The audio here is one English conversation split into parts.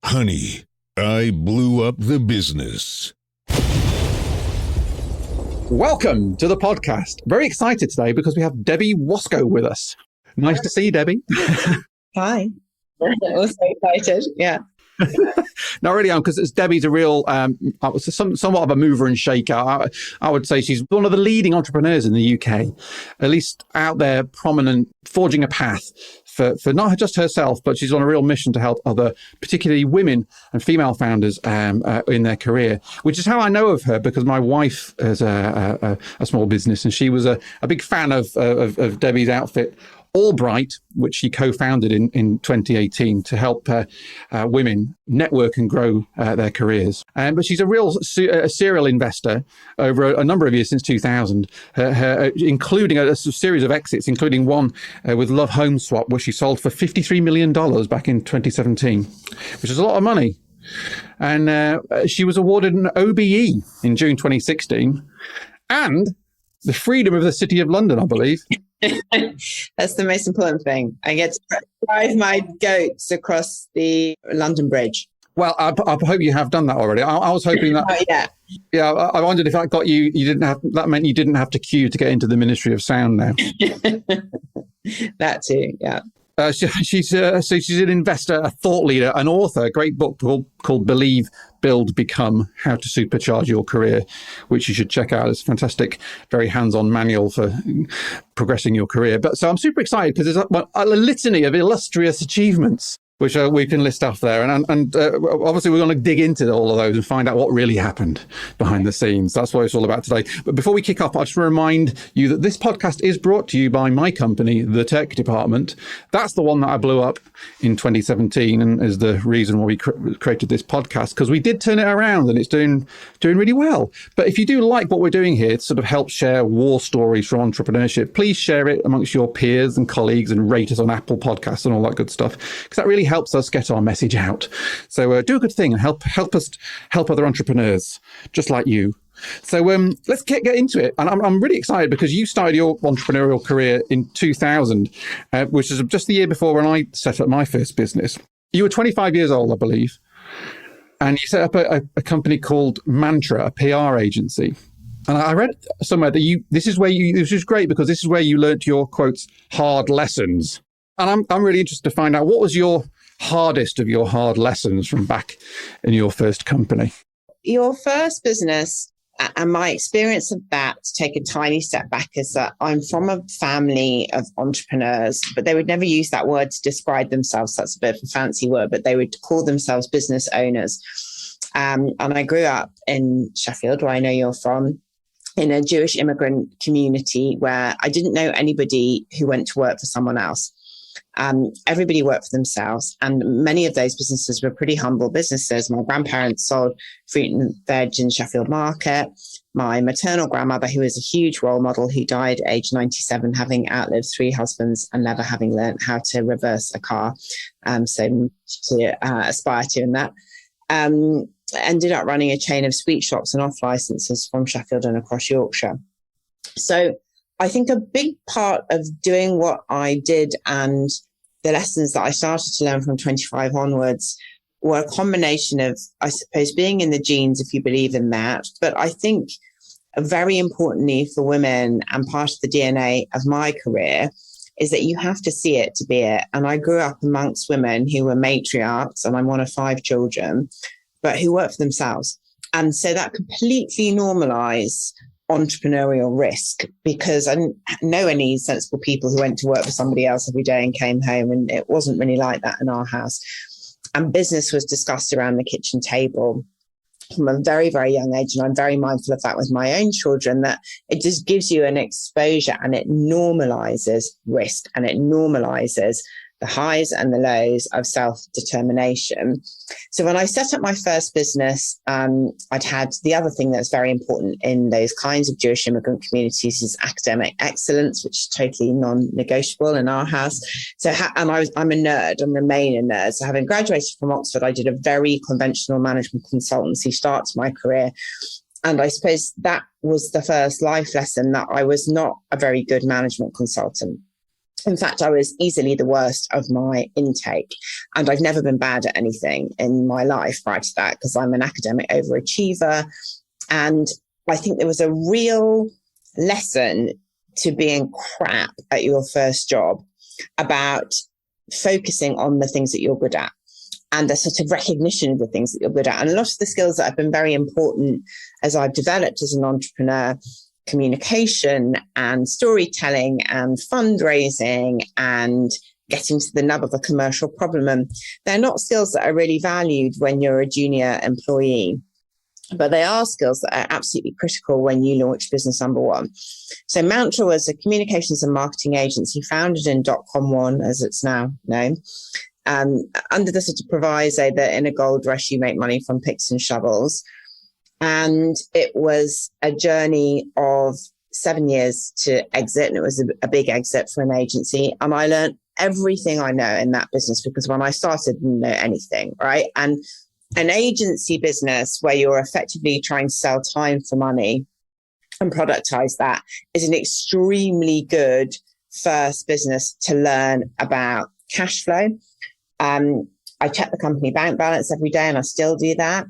Honey, I blew up the business. Welcome to the podcast. Very excited today because we have Debbie Wosskow with us. Nice to see you, Debbie. Hi. Also excited. Yeah. No, really, because Debbie's a real, somewhat of a mover and shaker. I would say she's one of the leading entrepreneurs in the UK, at least out there, prominent, forging a path for not just herself, but she's on a real mission to help other, particularly women and female founders in their career, which is how I know of her, because my wife has a small business, and she was a big fan of Debbie's outfit, AllBright, which she co-founded in 2018 to help women network and grow their careers. But she's a real serial investor over a number of years, since 2000, including a series of exits, including one with Love Home Swap, which she sold for $53 million back in 2017, which is a lot of money. And she was awarded an OBE in June 2016 and the Freedom of the City of London, I believe. That's the most important thing. I get to drive my goats across the London Bridge. Well, I hope you have done that already. I was hoping that. Yeah. I wondered if that got you. That meant you didn't have to queue to get into the Ministry of Sound now. That too. Yeah. She's an investor, a thought leader, an author. A great book called Believe, Build, Become: How to Supercharge Your Career, which you should check out. It's a fantastic, very hands-on manual for progressing your career. So I'm super excited because there's a litany of illustrious achievements which we can list off there. And obviously we're going to dig into all of those and find out what really happened behind the scenes. That's what it's all about today. But before we kick off, I just want to remind you that this podcast is brought to you by my company, The Tech Department. That's the one that I blew up in 2017 and is the reason why we created this podcast, because we did turn it around and it's doing really well. But if you do like what we're doing here to sort of help share war stories from entrepreneurship, please share it amongst your peers and colleagues and rate us on Apple Podcasts and all that good stuff, because that really helps us get our message out. So do a good thing and help other entrepreneurs just like you. So let's get into it. And I'm really excited because you started your entrepreneurial career in 2000, which is just the year before when I set up my first business. You were 25 years old, I believe, and you set up a company called Mantra, a PR agency. And I read somewhere that this is great because this is where you learnt your, quotes, hard lessons. And I'm really interested to find out, what was your hardest of your hard lessons from back in your first company? Your first business, and my experience of that, to take a tiny step back, is that I'm from a family of entrepreneurs, but they would never use that word to describe themselves. That's a bit of a fancy word, but they would call themselves business owners. And I grew up in Sheffield, where I know you're from, in a Jewish immigrant community where I didn't know anybody who went to work for someone else. Everybody worked for themselves, and many of those businesses were pretty humble businesses. My grandparents sold fruit and veg in Sheffield Market. My maternal grandmother, who is a huge role model, who died at age 97, having outlived 3 husbands and never having learned how to reverse a car, so to aspire to in that, ended up running a chain of sweet shops and off licenses from Sheffield and across Yorkshire. So I think a big part of doing what I did and the lessons that I started to learn from 25 onwards were a combination of, I suppose, being in the genes, if you believe in that. But I think very importantly for women, and part of the DNA of my career, is that you have to see it to be it. And I grew up amongst women who were matriarchs, and I'm one of 5 children, but who work for themselves. And so that completely normalized entrepreneurial risk, because I didn't know any sensible people who went to work for somebody else every day and came home, and it wasn't really like that in our house. And business was discussed around the kitchen table from a very, very young age. And I'm very mindful of that with my own children, that it just gives you an exposure and it normalizes risk, and it normalizes the highs and the lows of self-determination. So when I set up my first business, I'd had the other thing that's very important in those kinds of Jewish immigrant communities is academic excellence, which is totally non-negotiable in our house. So, I'm a nerd and remain a nerd. So having graduated from Oxford, I did a very conventional management consultancy start to my career. And I suppose that was the first life lesson, that I was not a very good management consultant. In fact, I was easily the worst of my intake. And I've never been bad at anything in my life prior to that, because I'm an academic overachiever. And I think there was a real lesson to being crap at your first job about focusing on the things that you're good at, and a sort of recognition of the things that you're good at. And a lot of the skills that have been very important as I've developed as an entrepreneur, communication and storytelling and fundraising and getting to the nub of a commercial problem. And they're not skills that are really valued when you're a junior employee, but they are skills that are absolutely critical when you launch business number one. So Mantra was a communications and marketing agency founded in .com1, as it's now known, under the sort of proviso that in a gold rush, you make money from picks and shovels. And it was a journey of 7 years to exit. And it was a big exit for an agency. And I learned everything I know in that business, because when I started, I didn't know anything, right? And an agency business where you're effectively trying to sell time for money and productize that is an extremely good first business to learn about cash flow. I check the company bank balance every day, and I still do that,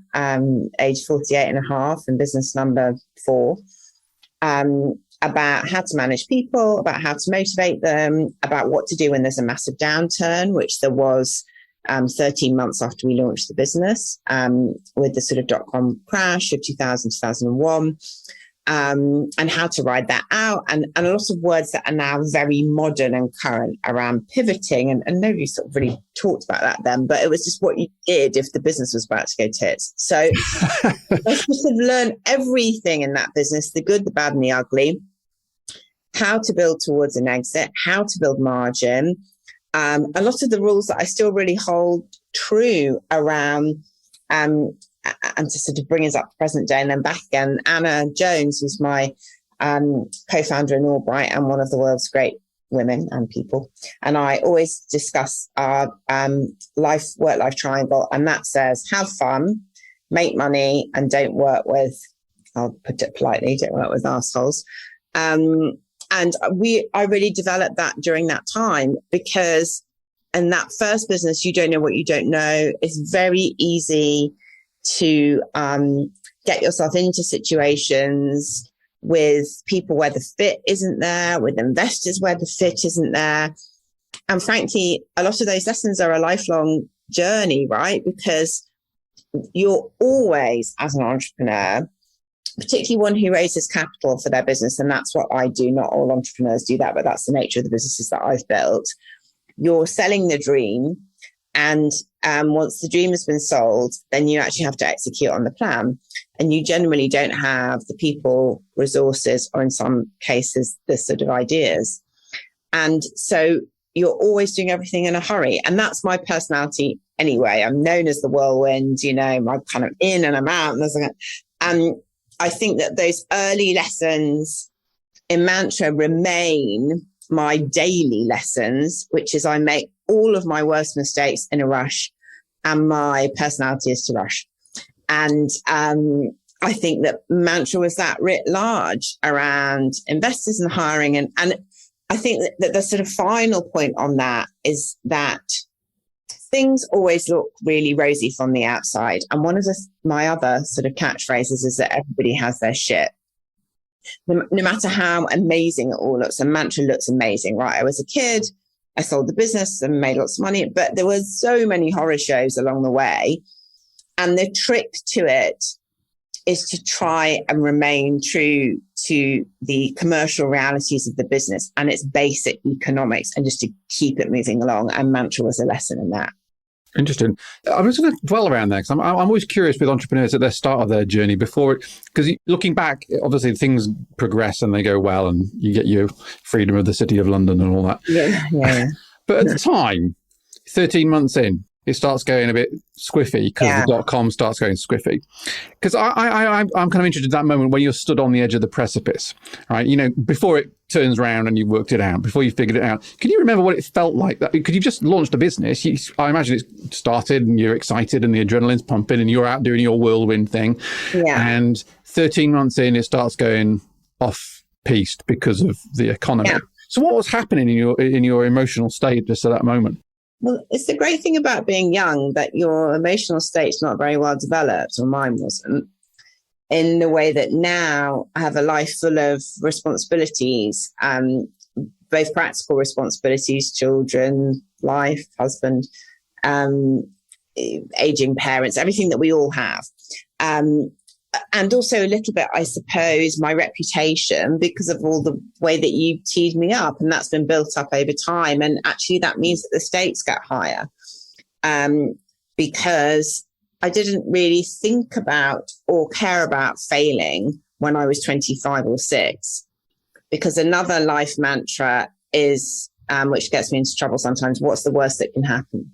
age 48 and a half and business number 4, about how to manage people, about how to motivate them, about what to do when there's a massive downturn, which there was 13 months after we launched the business, with the sort of dot-com crash of 2000, 2001, and how to ride that out. And a lot of words that are now very modern and current around pivoting. And nobody sort of really talked about that then, but it was just what you did if the business was about to go tits. So I sort of learned everything in that business, the good, the bad, and the ugly, how to build towards an exit, how to build margin. A lot of the rules that I still really hold true around, and to sort of bring us up to present day and then back again. Anna Jones, who's my co-founder in AllBright and one of the world's great women and people, and I always discuss our work-life triangle, and that says have fun, make money, and don't work with, I'll put it politely, don't work with assholes. And I really developed that during that time, because in that first business, you don't know what you don't know. It's very easy to get yourself into situations with people where the fit isn't there, with investors where the fit isn't there. And frankly, a lot of those lessons are a lifelong journey, right? Because you're always, as an entrepreneur, particularly one who raises capital for their business, and that's what I do. Not all entrepreneurs do that, but that's the nature of the businesses that I've built. You're selling the dream, and once the dream has been sold, then you actually have to execute on the plan. And you generally don't have the people, resources, or in some cases, the sort of ideas. And so you're always doing everything in a hurry. And that's my personality anyway. I'm known as the whirlwind, I'm kind of in and I'm out. And I think that those early lessons in Mantra remain my daily lessons, which is I make all of my worst mistakes in a rush, and my personality is to rush. And I think that Mantra was that writ large around investors and hiring. And I think that the sort of final point on that is that things always look really rosy from the outside. And one of my other sort of catchphrases is that everybody has their shit. No matter how amazing it all looks, and Mantra looks amazing, right? I was a kid, I sold the business and made lots of money, but there were so many horror shows along the way. And the trick to it is to try and remain true to the commercial realities of the business and its basic economics, and just to keep it moving along. And Mantra was a lesson in that. Interesting. I'm just going to dwell around there, because I'm always curious with entrepreneurs at the start of their journey because looking back, obviously things progress and they go well, and you get your freedom of the City of London and all that. Yeah. But at the time, 13 months in, it starts going a bit squiffy, because the .com starts going squiffy. Because I'm kind of interested in that moment when you're stood on the edge of the precipice, right? Before it turns around and you've worked it out, before you figured it out. Can you remember what it felt like? Because you just launched a business. I imagine it started and you're excited and the adrenaline's pumping and you're out doing your whirlwind thing. Yeah. And 13 months in, it starts going off-piste because of the economy. Yeah. So what was happening in your emotional state just at that moment? Well, it's the great thing about being young, that your emotional state's not very well developed, or mine wasn't, in the way that now I have a life full of responsibilities, both practical responsibilities, children, life, husband, aging parents, everything that we all have. And also a little bit, I suppose, my reputation, because of all the way that you teed me up, and that's been built up over time. And actually that means that the stakes get higher, because I didn't really think about or care about failing when I was 25 or 6, because another life mantra is, which gets me into trouble sometimes, what's the worst that can happen?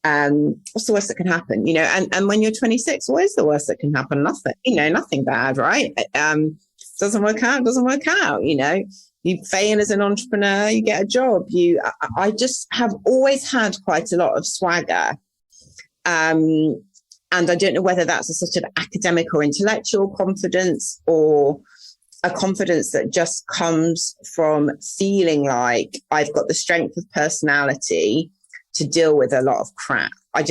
What's the worst that can happen? And when you're 26, what is the worst that can happen? Nothing, nothing bad, right? Doesn't work out, you fail as an entrepreneur, you get a job. I just have always had quite a lot of swagger. And I don't know whether that's a sort of academic or intellectual confidence, or a confidence that just comes from feeling like I've got the strength of personality to deal with a lot of crap. I've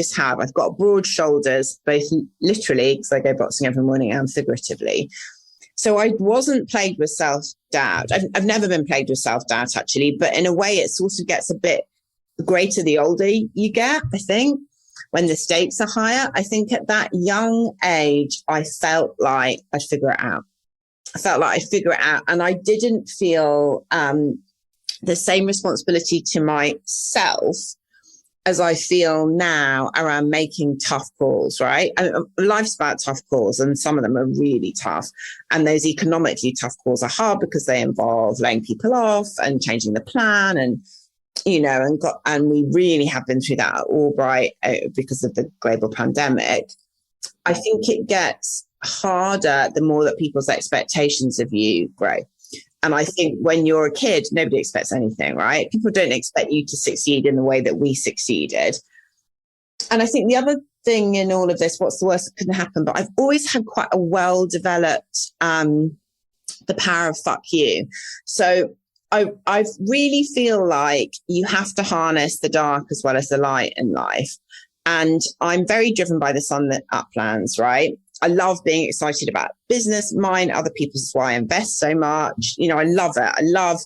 got broad shoulders, both literally, because I go boxing every morning, and figuratively. So I wasn't plagued with self-doubt. I've never been plagued with self-doubt, actually, but in a way it sort of gets a bit greater the older you get, I think, when the stakes are higher. I think at that young age, I felt like I'd figure it out. And I didn't feel the same responsibility to myself as I feel now around making tough calls, right? Life's about tough calls, and some of them are really tough. And those economically tough calls are hard because they involve laying people off and changing the plan, and and we really have been through that at AllBright because of the global pandemic. I think it gets harder the more that people's expectations of you grow. And I think when you're a kid, nobody expects anything, right? People don't expect you to succeed in the way that we succeeded. And I think the other thing in all of this, what's the worst that can happen? But I've always had quite a well-developed the power of fuck you. So I really feel like you have to harness the dark as well as the light in life. And I'm very driven by the sun that uplands, right? I love being excited about business, mine, other people's, is why I invest so much. I love it.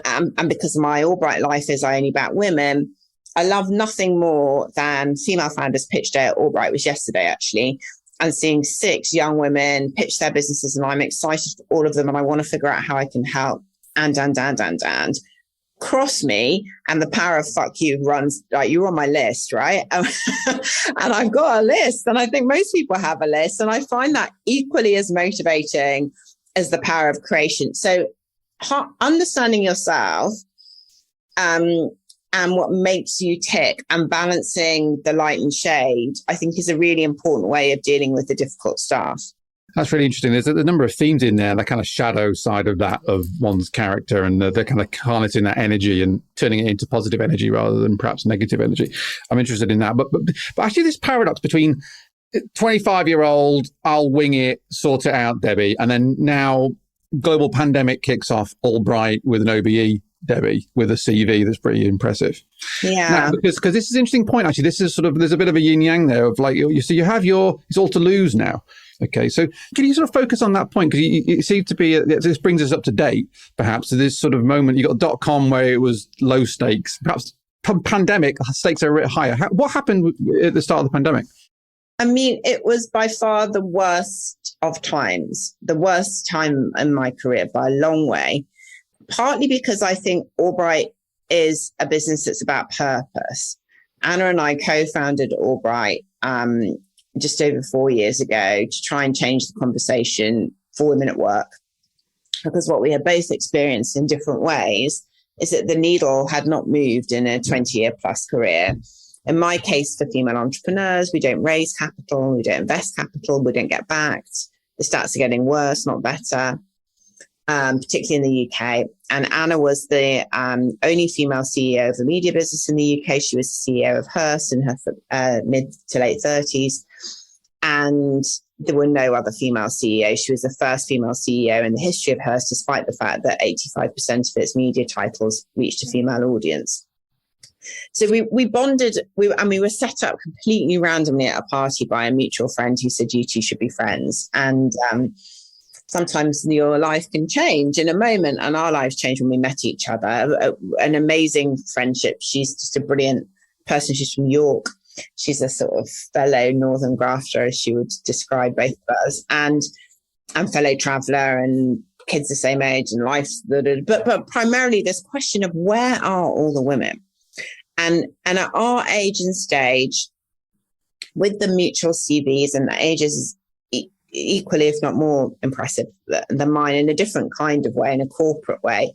And because my AllBright life is only about women, I love nothing more than female founders pitch day at AllBright, was yesterday actually, and seeing 6 young women pitch their businesses, and I'm excited for all of them, and I want to figure out how I can help. And cross me, and the power of fuck you runs, like, you're on my list, right? And I've got a list, and I think most people have a list, and I find that equally as motivating as the power of creation. So understanding yourself and what makes you tick, and balancing the light and shade, I think, is a really important way of dealing with the difficult stuff. That's really interesting. There's a number of themes in there, the kind of shadow side of that, of one's character, and the kind of harnessing that energy and turning it into positive energy rather than perhaps negative energy. I'm interested in that. But actually this paradox between 25-year-old, I'll wing it, sort it out, Debbie, and then now global pandemic kicks off, AllBright with an OBE, Debbie, with a CV that's pretty impressive. Yeah. Now, because this is an interesting point, actually. This is there's a bit of a yin yang there of like, you see, you have it's all to lose now. Okay, so can you sort of focus on that point? Because it seems to be, this brings us up to date, perhaps, to this sort of moment. You got .com where it was low stakes, perhaps pandemic, stakes are a bit higher. What happened at the start of the pandemic? I mean, it was by far the worst of times, the worst time in my career by a long way, partly because I think AllBright is a business that's about purpose. Anna and I co-founded AllBright just over 4 years ago to try and change the conversation for women at work. Because what we had both experienced in different ways is that the needle had not moved in a 20-year plus career. In my case, for female entrepreneurs, we don't raise capital, we don't invest capital, we don't get backed. The stats are getting worse, not better, particularly in the UK. And Anna was the only female CEO of a media business in the UK. She was the CEO of Hearst in her mid to late 30s. And there were no other female CEOs. She was the first female CEO in the history of Hearst, despite the fact that 85% of its media titles reached a female audience. So we bonded, we were set up completely randomly at a party by a mutual friend who said, you two should be friends. And sometimes your life can change in a moment, and our lives changed when we met each other. An amazing friendship. She's just a brilliant person. She's from York. She's a sort of fellow Northern grafter, as she would describe both of us, and fellow traveller, and kids the same age, and life. But primarily this question of where are all the women? And at our age and stage, with the mutual CVs, and the ages equally, if not more impressive than mine, in a different kind of way, in a corporate way.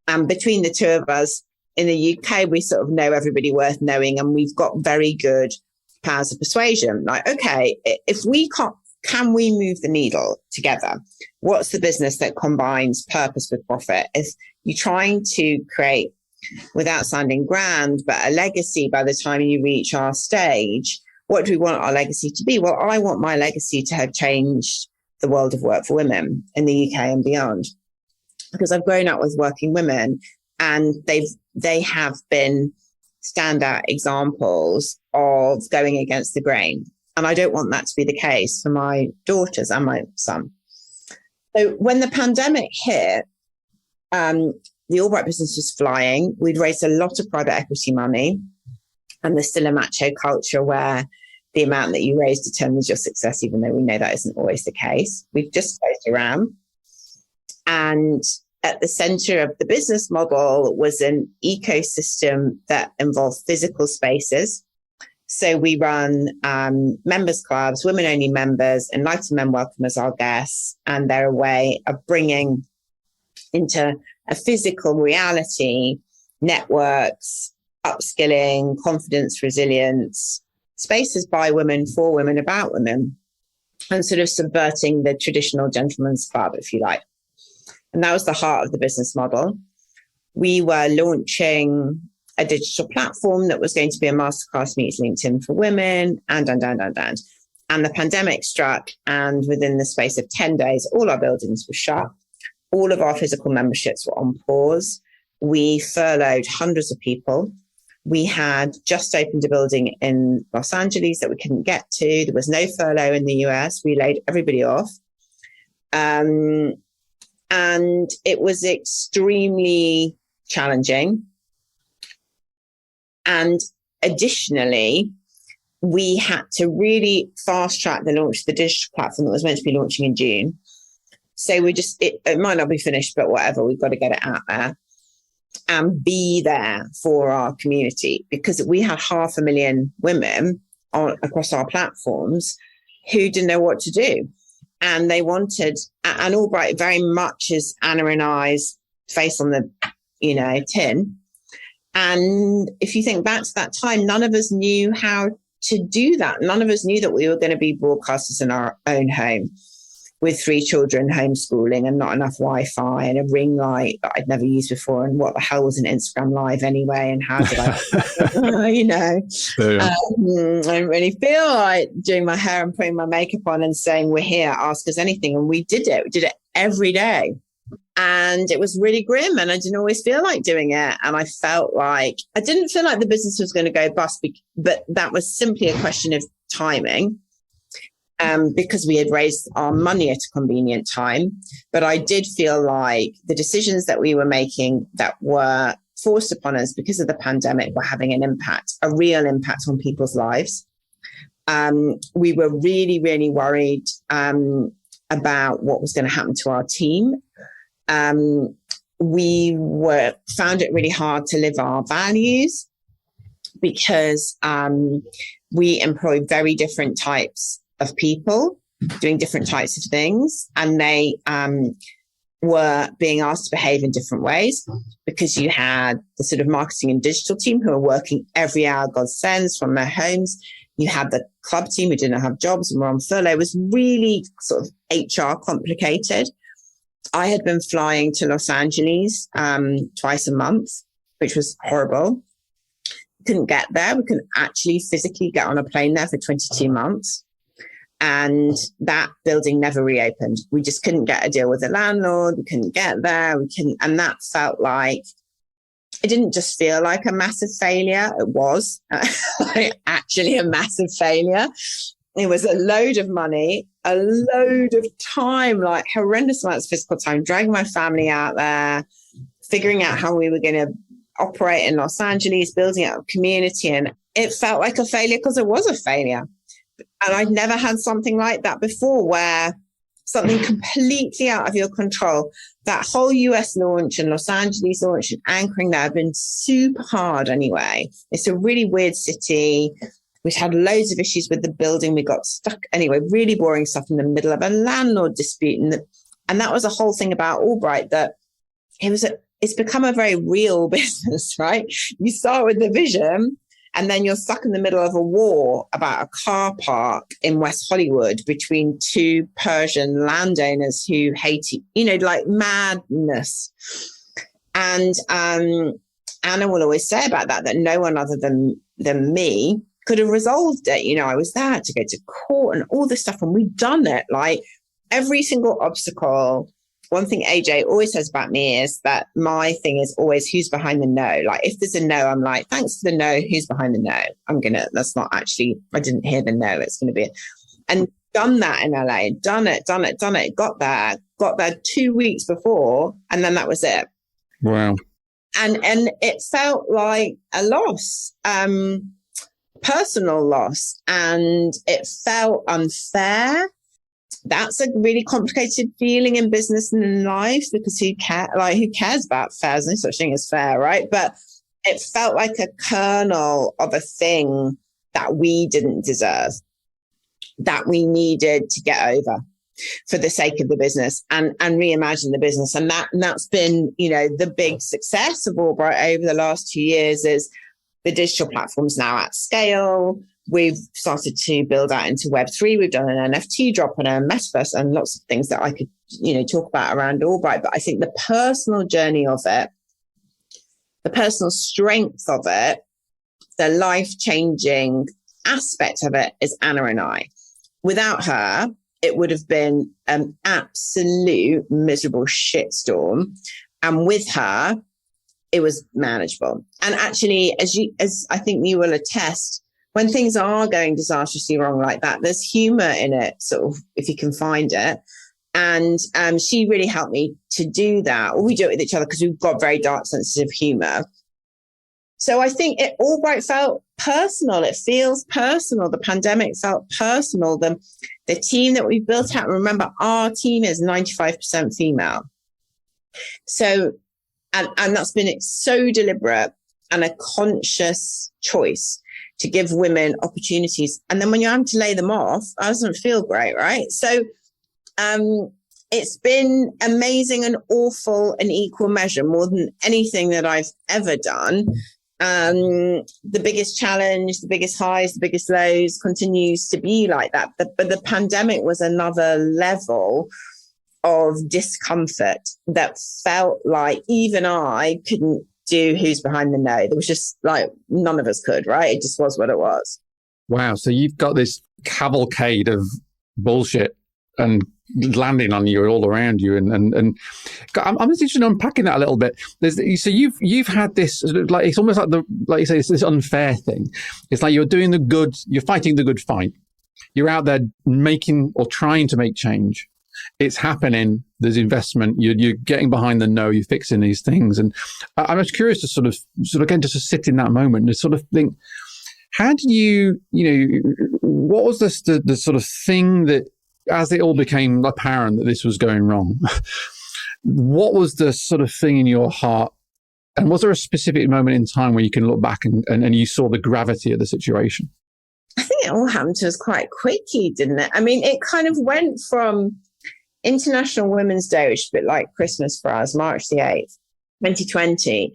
And between the two of us, in the UK, we sort of know everybody worth knowing, and we've got very good powers of persuasion. Like, okay, if we can we move the needle together? What's the business that combines purpose with profit? If you're trying to create, without sounding grand, but a legacy by the time you reach our stage, what do we want our legacy to be? Well, I want my legacy to have changed the world of work for women in the UK and beyond, because I've grown up with working women, and they have been standout examples of going against the grain. And I don't want that to be the case for my daughters and my son. So when the pandemic hit, the AllBright business was flying. We'd raised a lot of private equity money, and there's still a macho culture where the amount that you raise determines your success, even though we know that isn't always the case. We've just closed around. And at the center of the business model was an ecosystem that involved physical spaces. So we run members clubs, women-only members, Enlightened Men welcome as our guests, and they're a way of bringing into a physical reality networks, upskilling, confidence, resilience, spaces by women, for women, about women, and sort of subverting the traditional gentleman's club, if you like. And that was the heart of the business model. We were launching a digital platform that was going to be a masterclass meets LinkedIn for women, and. And the pandemic struck, and within the space of 10 days, all our buildings were shut. All of our physical memberships were on pause. We furloughed hundreds of people. We had just opened a building in Los Angeles that we couldn't get to. There was no furlough in the US. We laid everybody off. And it was extremely challenging. And additionally, we had to really fast track the launch of the digital platform that was meant to be launching in June. So it might not be finished, but whatever, we've got to get it out there and be there for our community, because we had 500,000 women across our platforms who didn't know what to do. And they wanted, and AllBright very much is Anna and I's face on the, tin. And if you think back to that time, none of us knew how to do that. None of us knew that we were going to be broadcasters in our own home with 3 children, homeschooling, and not enough Wi-Fi, and a ring light that I'd never used before. And what the hell was an Instagram Live anyway? And how did I, I really feel like doing my hair and putting my makeup on and saying, we're here, ask us anything. And we did it. We did it every day. And it was really grim, and I didn't always feel like doing it. And I didn't feel like the business was going to go bust, but that was simply a question of timing. Because we had raised our money at a convenient time. But I did feel like the decisions that we were making that were forced upon us because of the pandemic were having an impact, a real impact on people's lives. We were really, really worried about what was going to happen to our team. We found it really hard to live our values, because we employ very different types of people doing different types of things, and they were being asked to behave in different ways, because you had the sort of marketing and digital team who are working every hour God sends from their homes. You had the club team who didn't have jobs and were on furlough. It was really sort of HR complicated. I had been flying to Los Angeles twice a month, which was horrible. Couldn't get there. We couldn't actually physically get on a plane there for 22 months. And that building never reopened. We just couldn't get a deal with the landlord. We couldn't get there. And that felt like, it didn't just feel like a massive failure. It was actually a massive failure. It was a load of money, a load of time, like horrendous amounts of physical time, dragging my family out there, figuring out how we were going to operate in Los Angeles, building out a community. And it felt like a failure because it was a failure. And I'd never had something like that before, where something completely out of your control. That whole US launch and Los Angeles launch and anchoring there have been super hard anyway. It's a really weird city. We'd had loads of issues with the building. We got stuck anyway, really boring stuff in the middle of a landlord dispute. And that was a whole thing about AllBright, that it's become a very real business, right? You start with the vision, and then you're stuck in the middle of a war about a car park in West Hollywood between two Persian landowners who hate, like madness. And Anna will always say about that no one other than me could have resolved it. I was there to go to court and all this stuff, and we'd done it. Like every single obstacle. One thing AJ always says about me is that my thing is always who's behind the no. Like if there's a no, I'm like, thanks for the no, who's behind the no? That's not actually, I didn't hear the no, it's going to be it. And done that in LA, done it, got there 2 weeks before, and then that was it. Wow. And it felt like a loss, personal loss, and it felt unfair. That's a really complicated feeling in business and in life, because who cares about fair? There's no such thing as fair, right? But it felt like a kernel of a thing that we didn't deserve, that we needed to get over for the sake of the business and reimagine the business. And that's been, the big success of AllBright over the last 2 years is the digital platform's now at scale. We've started to build out into Web3. We've done an NFT drop and a metaverse and lots of things that I could, talk about around AllBright. But I think the personal journey of it, the personal strength of it, the life-changing aspect of it is Anna and I. Without her, it would have been an absolute miserable shitstorm. And with her, it was manageable. And actually, as I think you will attest, when things are going disastrously wrong like that, there's humor in it, sort of, if you can find it. And she really helped me to do that. Or we do it with each other because we've got very dark, sensitive humor. So I think AllBright felt personal. It feels personal. The pandemic felt personal. The team that we built out, remember, our team is 95% female. So, and that's been so deliberate and a conscious choice to give women opportunities. And then when you're having to lay them off, it doesn't feel great, right? So it's been amazing and awful in equal measure, more than anything that I've ever done. The biggest challenge, the biggest highs, the biggest lows continues to be like that. But the pandemic was another level of discomfort that felt like even I couldn't do who's behind the no. There was just like none of us could, right? It just was what it was. Wow. So you've got this cavalcade of bullshit and landing on you all around you, and I'm interested in unpacking that a little bit. So you've had this, like, it's almost like you say, it's this unfair thing. It's like you're fighting the good fight. You're out there making or trying to make change. It's happening. There's investment. You're getting behind the no. You're fixing these things, and I'm just curious to sort of again just to sit in that moment and to sort of think, how did you what was the sort of thing that, as it all became apparent that this was going wrong, what was the sort of thing in your heart, and was there a specific moment in time where you can look back and you saw the gravity of the situation? I think it all happened to us quite quickly, didn't it? I mean, it kind of went from International Women's Day, which is a bit like Christmas for us, March the 8th, 2020.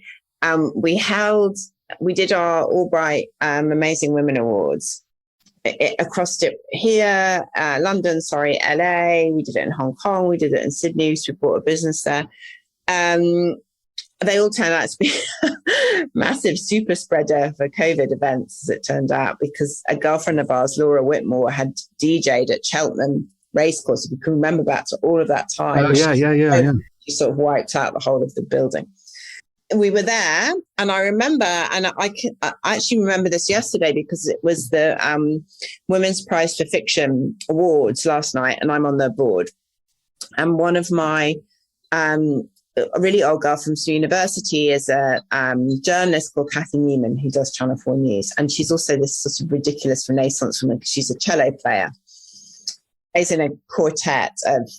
We did our AllBright Amazing Women Awards across it here, London, LA. We did it in Hong Kong. We did it in Sydney. So we bought a business there. They all turned out to be massive super spreader for COVID events, as it turned out, because a girlfriend of ours, Laura Whitmore, had DJ'd at Cheltenham Racecourse. If you can remember back to all of that time. Oh, yeah. She sort of wiped out the whole of the building. We were there, and I remember, and I actually remember this yesterday because it was the Women's Prize for Fiction Awards last night, and I'm on the board. And one of my a really old girl from university is a journalist called Kathy Newman, who does Channel 4 News. And she's also this sort of ridiculous Renaissance woman because she's a cello player. Plays in a quartet of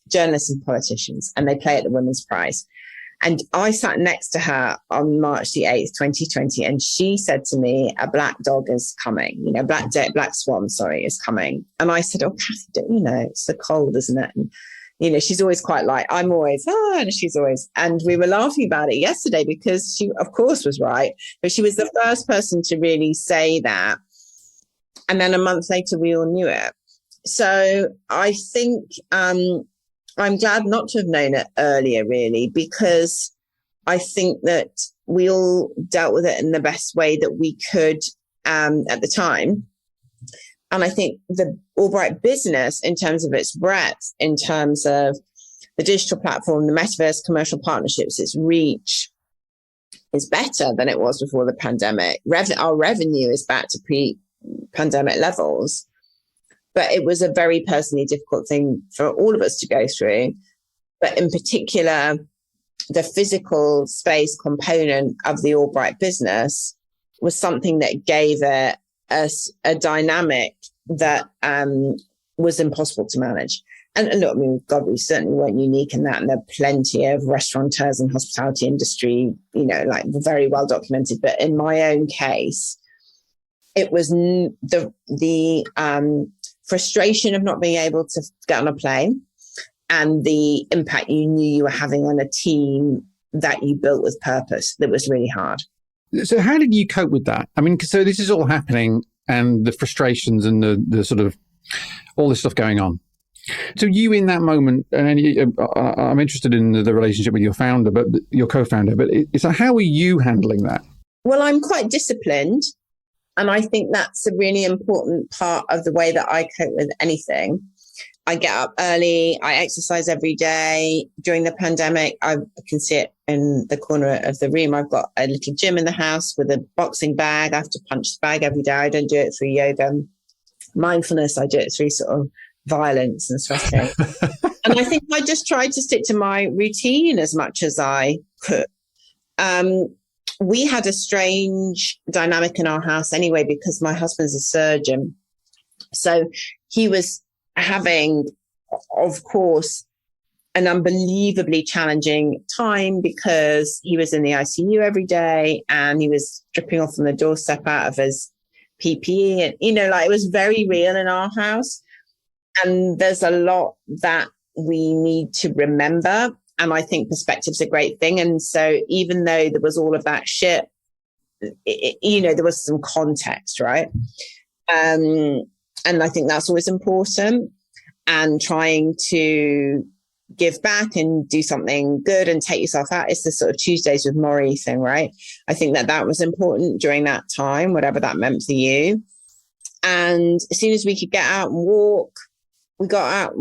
journalists and politicians, and they play at the Women's Prize. And I sat next to her on March the 8th, 2020, and she said to me, a black dog is coming, black swan, is coming. And I said, oh, Kathy, don't you know, it's so cold, isn't it? And, she's always quite like, I'm always, and she's always, and we were laughing about it yesterday because she, of course, was right. But she was the first person to really say that. And then a month later, we all knew it. So I think I'm glad not to have known it earlier, really, because I think that we all dealt with it in the best way that we could at the time. And I think the AllBright business, in terms of its breadth, in terms of the digital platform, the metaverse, commercial partnerships, its reach is better than it was before the pandemic. Our revenue is back to pre-pandemic levels. But it was a very personally difficult thing for all of us to go through. But in particular, the physical space component of the AllBright business was something that gave it a dynamic that was impossible to manage. And look, I mean, God, we certainly weren't unique in that. And there are plenty of restaurateurs and hospitality industry, like very well documented. But in my own case, it was the frustration of not being able to get on a plane and the impact you knew you were having on a team that you built with purpose that was really hard. So how did you cope with that? I mean, so this is all happening and the frustrations and the sort of all this stuff going on. So you in that moment, and I'm interested in the relationship with your founder, but your co-founder, but so how are you handling that? Well, I'm quite disciplined. And I think that's a really important part of the way that I cope with anything. I get up early. I exercise every day. During the pandemic, I can see it in the corner of the room. I've got a little gym in the house with a boxing bag. I have to punch the bag every day. I don't do it through yoga. Mindfulness, I do it through sort of violence and sweating. And I think I just tried to stick to my routine as much as I could. We had a strange dynamic in our house anyway, because my husband's a surgeon. So he was having, of course, an unbelievably challenging time because he was in the ICU every day and he was stripping off on the doorstep out of his PPE. And, it was very real in our house. And there's a lot that we need to remember. And I think perspective's a great thing. And so even though there was all of that shit, there was some context, right? And I think that's always important. And trying to give back and do something good and take yourself out. It's the sort of Tuesdays with Maury thing, right? I think that was important during that time, whatever that meant for you. And as soon as we could get out and walk, we got out,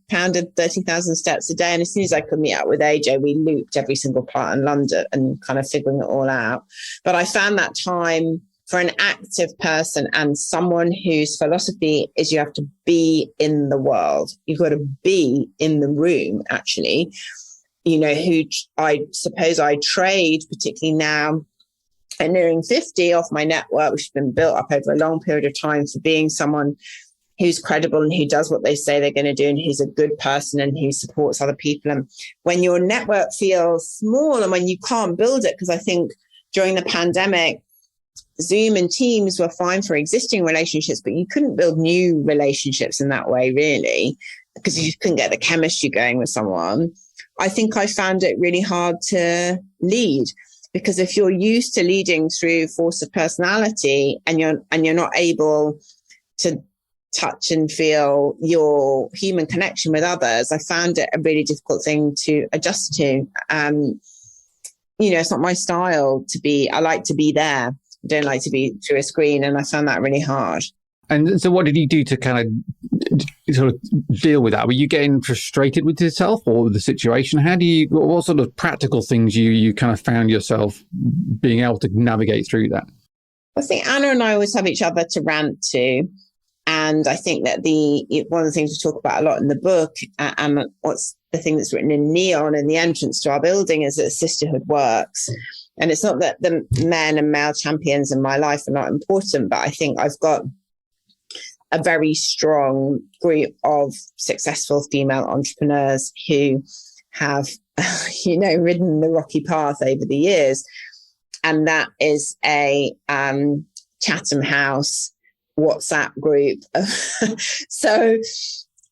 pounded 30,000 steps a day. And as soon as I could meet up with AJ, we looped every single part in London and kind of figuring it all out. But I found that time for an active person and someone whose philosophy is you have to be in the world. You've got to be in the room, actually, who I suppose I trade, particularly now at nearing 50, off my network, which has been built up over a long period of time, for being someone who's credible and who does what they say they're going to do and who's a good person and who supports other people. And when your network feels small and when you can't build it, because I think during the pandemic, Zoom and Teams were fine for existing relationships, but you couldn't build new relationships in that way, really, because you couldn't get the chemistry going with someone. I think I found it really hard to lead, because if you're used to leading through force of personality and you're not able to touch and feel your human connection with others, I found it a really difficult thing to adjust to. it's not my style to be. I like to be there. I don't like to be through a screen, and I found that really hard. And so what did you do to kind of sort of deal with that? Were you getting frustrated with yourself or with the situation? What sort of practical things you kind of found yourself being able to navigate through that? I think Anna and I always have each other to rant to. And I think that one of the things we talk about a lot in the book, and what's the thing that's written in neon in the entrance to our building, is that sisterhood works. And it's not that the men and male champions in my life are not important, but I think I've got a very strong group of successful female entrepreneurs who have, ridden the rocky path over the years. And that is a Chatham House WhatsApp group. So,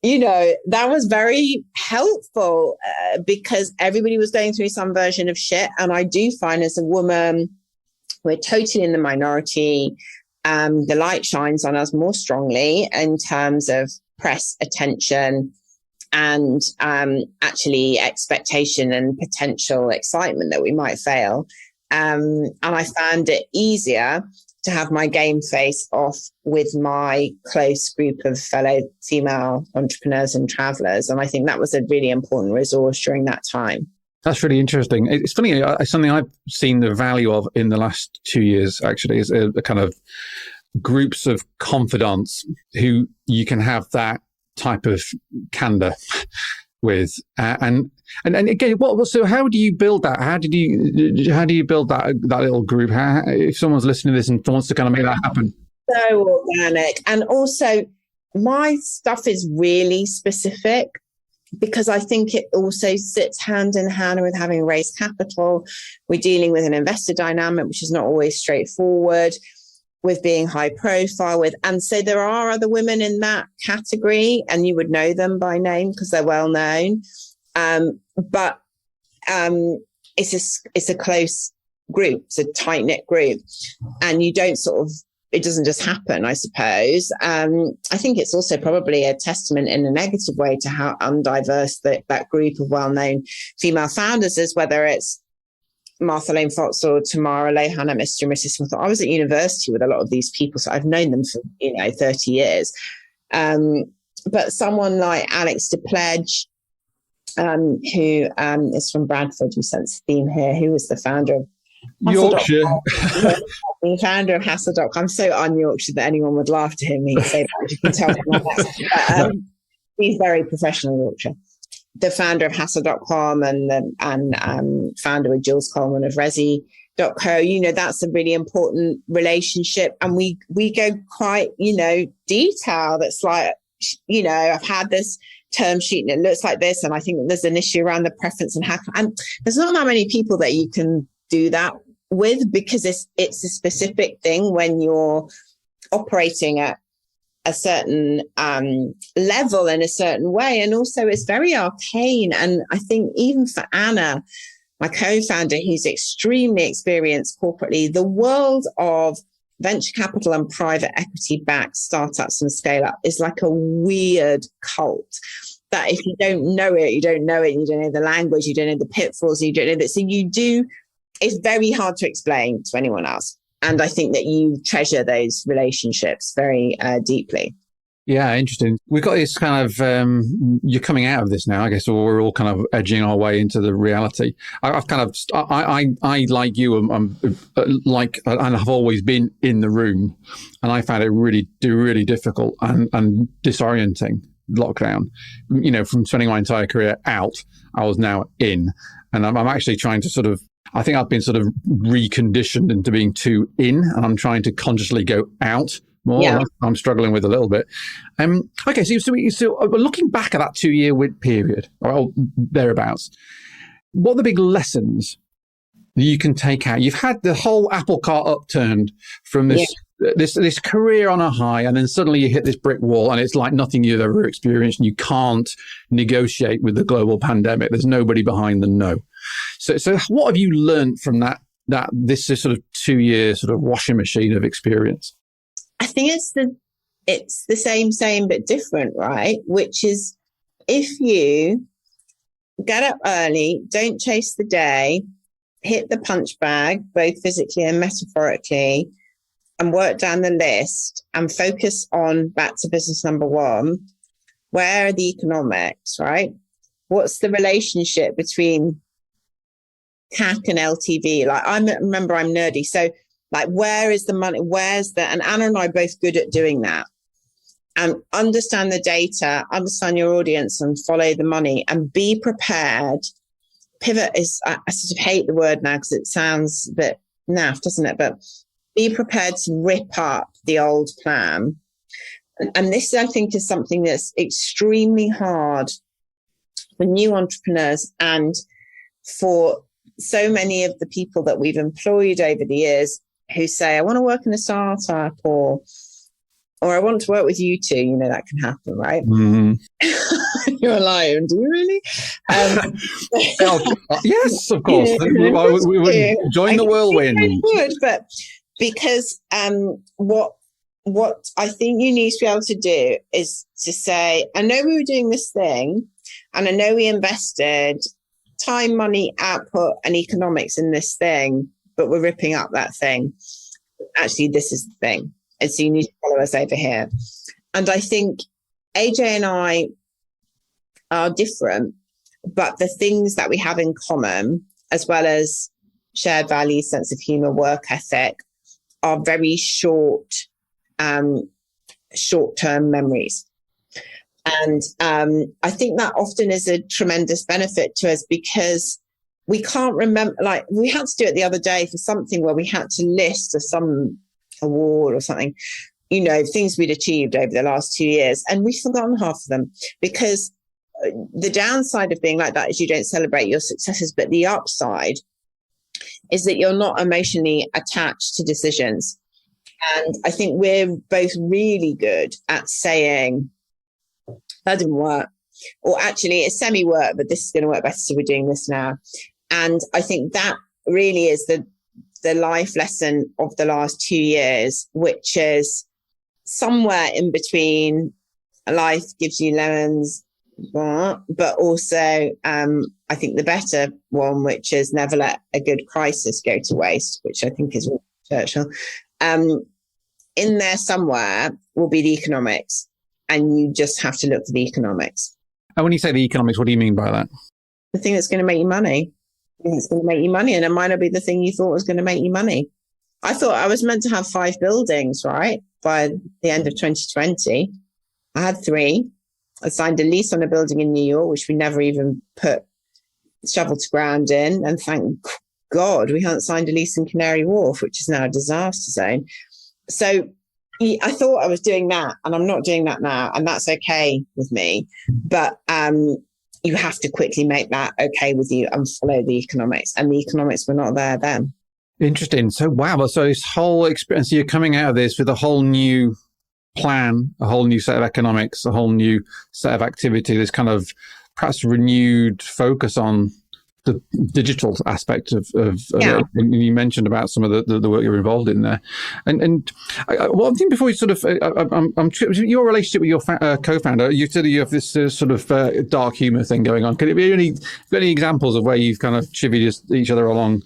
that was very helpful because everybody was going through some version of shit. And I do find as a woman, we're totally in the minority. The light shines on us more strongly in terms of press attention and actually expectation and potential excitement that we might fail. And I found it easier to have my game face off with my close group of fellow female entrepreneurs and travelers. And I think that was a really important resource during that time. That's really interesting. It's funny, something I've seen the value of in the last 2 years, actually, is a kind of groups of confidants who you can have that type of candor with. And again, so how do you build that? How do you build that little group? If someone's listening to this and wants to kind of make that happen? So organic. And also, my stuff is really specific, because I think it also sits hand in hand with having raised capital. We're dealing with an investor dynamic, which is not always straightforward, with being high profile and so there are other women in that category, and you would know them by name because they're well known. But it's a close group, it's a tight knit group, and you don't it doesn't just happen, I suppose. I think it's also probably a testament in a negative way to how undiverse that group of well-known female founders is, whether it's Martha Lane Fox or Tamara Lohan at Mr. and Mrs. Smith. I was at university with a lot of these people, so I've known them for 30 years. But someone like Alex DePledge, who is from Bradford, who sends the theme here, who was the founder of Yorkshire. The founder of Hassel.com. I'm so un-Yorkshire that anyone would laugh to hear me say that. You can tell from my accent. But, he's very professional Yorkshire. The founder of Hassel.com and founder with Jules Coleman of Resi.co. That's a really important relationship. And we go quite, detail. That's like, I've had this term sheet and it looks like this. And I think there's an issue around the preference and there's not that many people that you can do that with, because it's a specific thing when you're operating at a certain level in a certain way. And also it's very arcane. And I think even for Anna, my co-founder, who's extremely experienced corporately, the world of venture capital and private equity backed startups and scale up is like a weird cult that if you don't know it, you don't know it, you don't know the language, you don't know the pitfalls, you don't know that. So it's very hard to explain to anyone else. And I think that you treasure those relationships very deeply. Yeah, interesting. We've got this kind of, you're coming out of this now, I guess, or we're all kind of edging our way into the reality. I like you, I'm like, and I've always been in the room, and I found it really difficult and disorienting, lockdown. From spending my entire career out, I was now in, and I'm actually trying to I think I've been sort of reconditioned into being too in, and I'm trying to consciously go out more. Yeah. I'm struggling with a little bit. Okay, so looking back at that 2-year period, or thereabouts, what are the big lessons that you can take out? You've had the whole apple cart upturned from this career on a high, and then suddenly you hit this brick wall, and it's like nothing you've ever experienced, and you can't negotiate with the global pandemic. There's nobody behind the no. So what have you learned from this sort of 2-year sort of washing machine of experience? I think it's the same but different, right? Which is, if you get up early, don't chase the day, hit the punch bag, both physically and metaphorically, and work down the list and focus on back to business number one. Where are the economics, right? What's the relationship between CAC and LTV? Like, remember, I'm nerdy. So, like, where is the money? And Anna and I are both good at doing that. And understand the data, understand your audience, and follow the money, and be prepared. Pivot is, I sort of hate the word now because it sounds a bit naff, doesn't it? But be prepared to rip up the old plan. And this, I think, is something that's extremely hard for new entrepreneurs and for so many of the people that we've employed over the years who say, I want to work in a startup, or I want to work with you two. You know, that can happen, right? Mm-hmm. You're lying. Do you really? Yes, of course. We would join the whirlwind. Would, but because what I think you need to be able to do is to say, I know we were doing this thing, and I know we invested time, money, output, and economics in this thing, but we're ripping up that thing. Actually, this is the thing. And so you need to follow us over here. And I think AJ and I are different, but the things that we have in common, as well as shared values, sense of humor, work ethic, are very short-term memories. And I think that often is a tremendous benefit to us, because we can't remember, like we had to do it the other day for something where we had to list some award or something, you know, things we'd achieved over the last 2 years. And we've forgotten half of them, because the downside of being like that is you don't celebrate your successes. But the upside is that you're not emotionally attached to decisions. And I think we're both really good at saying, that didn't work. Or actually, it semi-worked, but this is going to work better, so we're doing this now. And I think that really is the life lesson of the last 2 years, which is somewhere in between life gives you lemons, but also I think the better one, which is never let a good crisis go to waste, which I think is Churchill. In there somewhere will be the economics, and you just have to look for the economics. And when you say the economics, what do you mean by that? The thing that's going to make you money. It's going to make you money, and it might not be the thing you thought was going to make you money. I thought I was meant to have 5 buildings, right, by the end of 2020. I had 3. I signed a lease on a building in New York, which we never even put shovel to ground in. And thank God we hadn't signed a lease in Canary Wharf, which is now a disaster zone. So I thought I was doing that, and I'm not doing that now. And that's okay with me. But you have to quickly make that okay with you and follow the economics. And the economics were not there then. Interesting. So, wow. So this whole experience, you're coming out of this with a whole new plan, a whole new set of economics, a whole new set of activity, this kind of perhaps renewed focus on the digital aspect of it. And you mentioned about some of the work you're involved in there. And one thing before you sort of, your relationship with your co-founder, you said you have this sort of dark humor thing going on. Can it be any examples of where you've kind of chivied each other along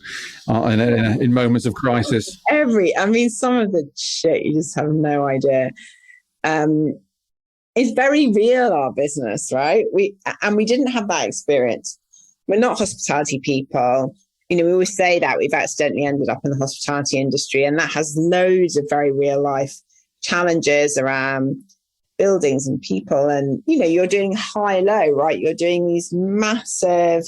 in moments of crisis? Some of the shit you just have no idea. It's very real, our business, right? We didn't have that experience. We're not hospitality people. You know, we always say that we've accidentally ended up in the hospitality industry, and that has loads of very real life challenges around buildings and people. And, you know, you're doing high-low, right? You're doing these massive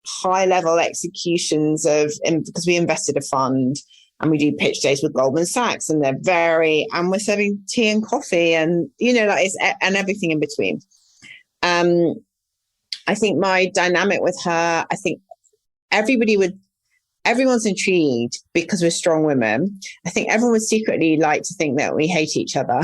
high-level executions because we invested a fund, and we do pitch days with Goldman Sachs, and and we're serving tea and coffee, and, you know, and everything in between. I think my dynamic with her, I think everyone's intrigued because we're strong women. I think everyone would secretly like to think that we hate each other.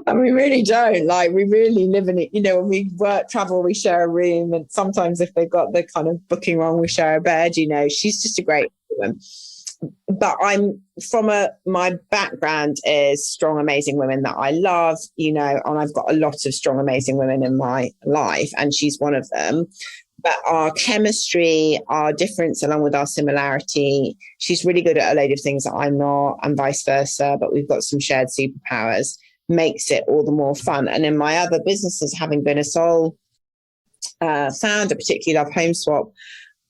And we really don't. Like, we really live in it. You know, when we travel, we share a room. And sometimes if they've got the kind of booking wrong, we share a bed. You know, she's just a great woman. But my background is strong, amazing women that I love, you know, and I've got a lot of strong, amazing women in my life, and she's one of them. But our chemistry, our difference along with our similarity, she's really good at a load of things that I'm not, and vice versa, but we've got some shared superpowers, makes it all the more fun. And in my other businesses, having been a sole founder, particularly Love Home Swap,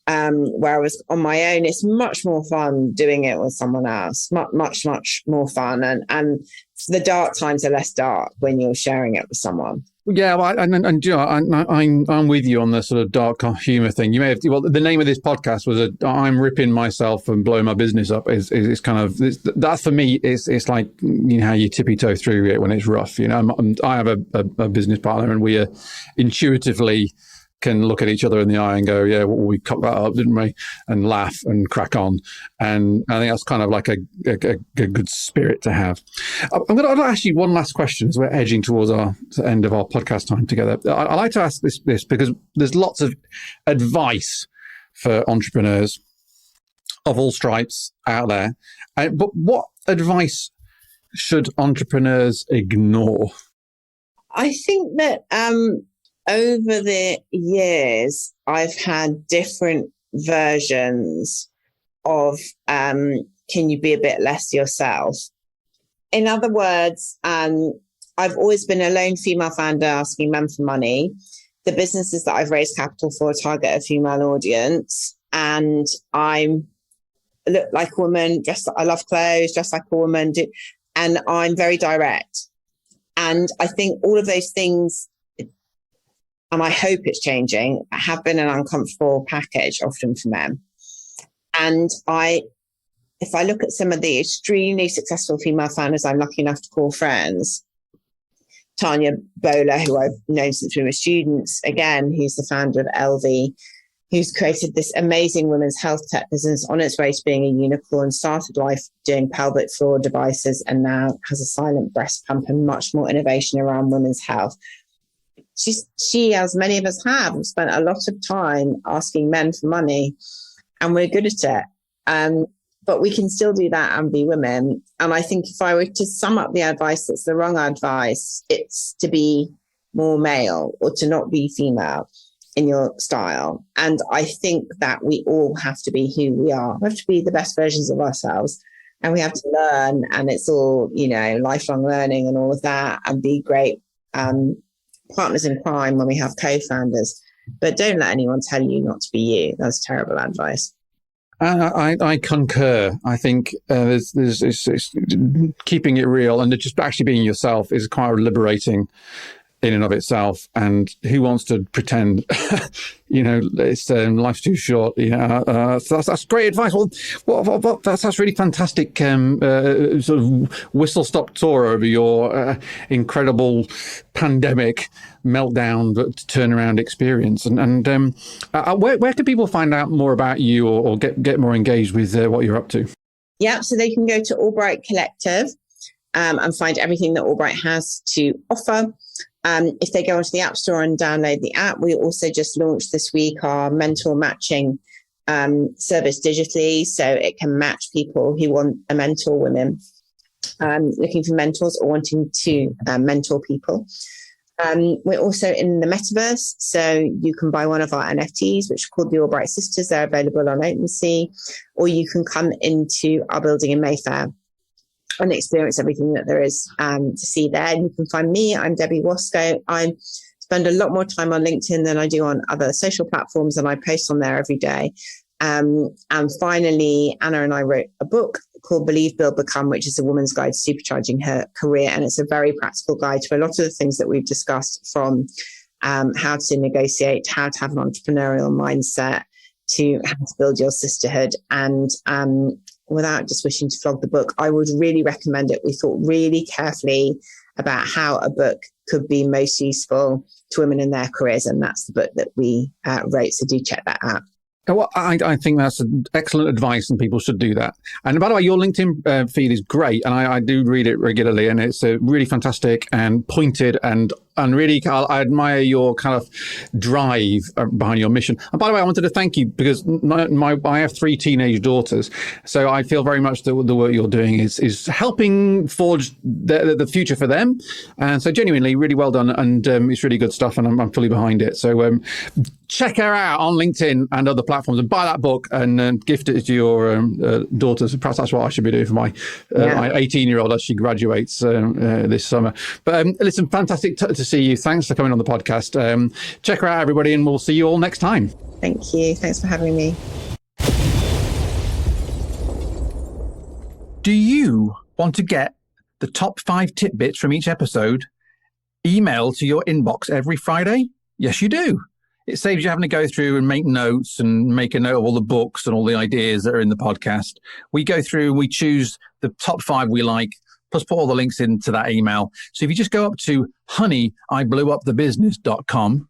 where I was on my own, it's much more fun doing it with someone else, much more fun. And the dark times are less dark when you're sharing it with someone. Yeah, well, and you know, I'm with you on the sort of dark humor thing. You may have, well, the name of this podcast was I'm ripping myself and blowing my business up. Is kind of that for me. It's like, you know, how you tippy toe through it when it's rough. You know, I have a business partner, and we intuitively can look at each other in the eye and go, yeah, well, we cocked that up, didn't we? And laugh and crack on. And I think that's kind of like a good spirit to have. I'm going to ask you one last question as we're edging towards the end of our podcast time together. I like to ask this because there's lots of advice for entrepreneurs of all stripes out there. But what advice should entrepreneurs ignore? I think that over the years, I've had different versions of can you be a bit less yourself? In other words, I've always been a lone female founder asking men for money. The businesses that I've raised capital for target a female audience, and I look like a woman, I love clothes, dress like a woman, and I'm very direct. And I think all of those things, and I hope it's changing, have been an uncomfortable package often for men. And if I look at some of the extremely successful female founders I'm lucky enough to call friends, Tanya Bowler, who I've known since we were students, again, who's the founder of LV, who's created this amazing women's health tech business on its way to being a unicorn, started life doing pelvic floor devices, and now has a silent breast pump and much more innovation around women's health. She, as many of us have spent a lot of time asking men for money, and we're good at it. But we can still do that and be women. And I think if I were to sum up the advice that's the wrong advice, it's to be more male or to not be female in your style. And I think that we all have to be who we are. We have to be the best versions of ourselves, and we have to learn. And it's all, you know, lifelong learning and all of that, and be great partners in crime when we have co-founders. But don't let anyone tell you not to be you. That's terrible advice. I concur. I think it's keeping it real and just actually being yourself is quite liberating in and of itself. And who wants to pretend? You know, it's life's too short. You know, so that's great advice. Well, that's really fantastic. Sort of whistle-stop tour over your incredible pandemic meltdown but turnaround experience. And where can people find out more about you or get more engaged with what you're up to? Yeah, so they can go to AllBright Collective and find everything that AllBright has to offer. If they go onto the App Store and download the app, we also just launched this week our mentor matching service digitally, so it can match people who want a mentor, women looking for mentors or wanting to mentor people. We're also in the metaverse, so you can buy one of our NFTs, which are called the AllBright Sisters. They're available on OpenSea, or you can come into our building in Mayfair and experience everything that there is to see there. And you can find me. I'm Debbie Wosskow. I spend a lot more time on LinkedIn than I do on other social platforms, and I post on there every day. And finally, Anna and I wrote a book called Believe, Build, Become, which is a woman's guide to supercharging her career. And it's a very practical guide to a lot of the things that we've discussed, from how to negotiate, how to have an entrepreneurial mindset, to how to build your sisterhood. And without just wishing to flog the book, I would really recommend it. We thought really carefully about how a book could be most useful to women in their careers. And that's the book that we wrote. So do check that out. Well, I think that's excellent advice, and people should do that. And by the way, your LinkedIn feed is great, and I do read it regularly, and it's really fantastic and pointed and and really, I admire your kind of drive behind your mission. And by the way, I wanted to thank you because I have 3 teenage daughters, so I feel very much that the work you're doing is helping forge the future for them. And so genuinely, really well done, and it's really good stuff, and I'm fully behind it. So check her out on LinkedIn and other platforms, and buy that book and gift it to your daughters. Perhaps that's what I should be doing for my 18-year-old as she graduates this summer. But listen, fantastic to see you. Thanks for coming on the podcast. Check her out, everybody, and we'll see you all next time. Thank you. Thanks for having me. Do you want to get the top 5 tidbits from each episode emailed to your inbox every Friday? Yes, you do. It saves you having to go through and make notes and make a note of all the books and all the ideas that are in the podcast. We go through and we choose the top 5 we like, plus put all the links into that email. So if you just go up to honeyiblewupthebusiness.com,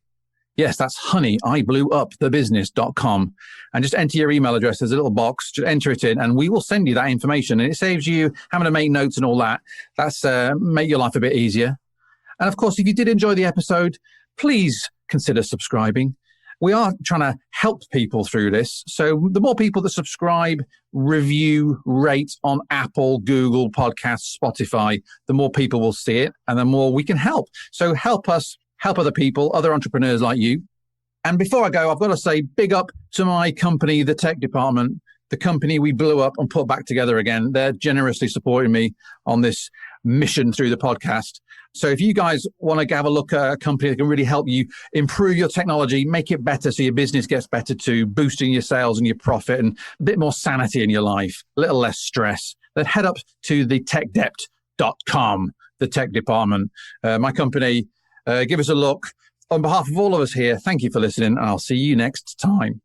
yes, that's honeyiblewupthebusiness.com, and just enter your email address. There's a little box, just enter it in, and we will send you that information. And it saves you having to make notes and all that. That's make your life a bit easier. And of course, if you did enjoy the episode, please consider subscribing. We are trying to help people through this. So the more people that subscribe, review, rate on Apple, Google Podcasts, Spotify, the more people will see it and the more we can help. So help us, help other people, other entrepreneurs like you. And before I go, I've got to say big up to my company, the tech department, the company we blew up and put back together again. They're generously supporting me on this mission through the podcast. So if you guys want to have a look at a company that can really help you improve your technology, make it better so your business gets better too, boosting your sales and your profit and a bit more sanity in your life, a little less stress, then head up to thetechdept.com, the tech department. My company, give us a look. On behalf of all of us here, thank you for listening, and I'll see you next time.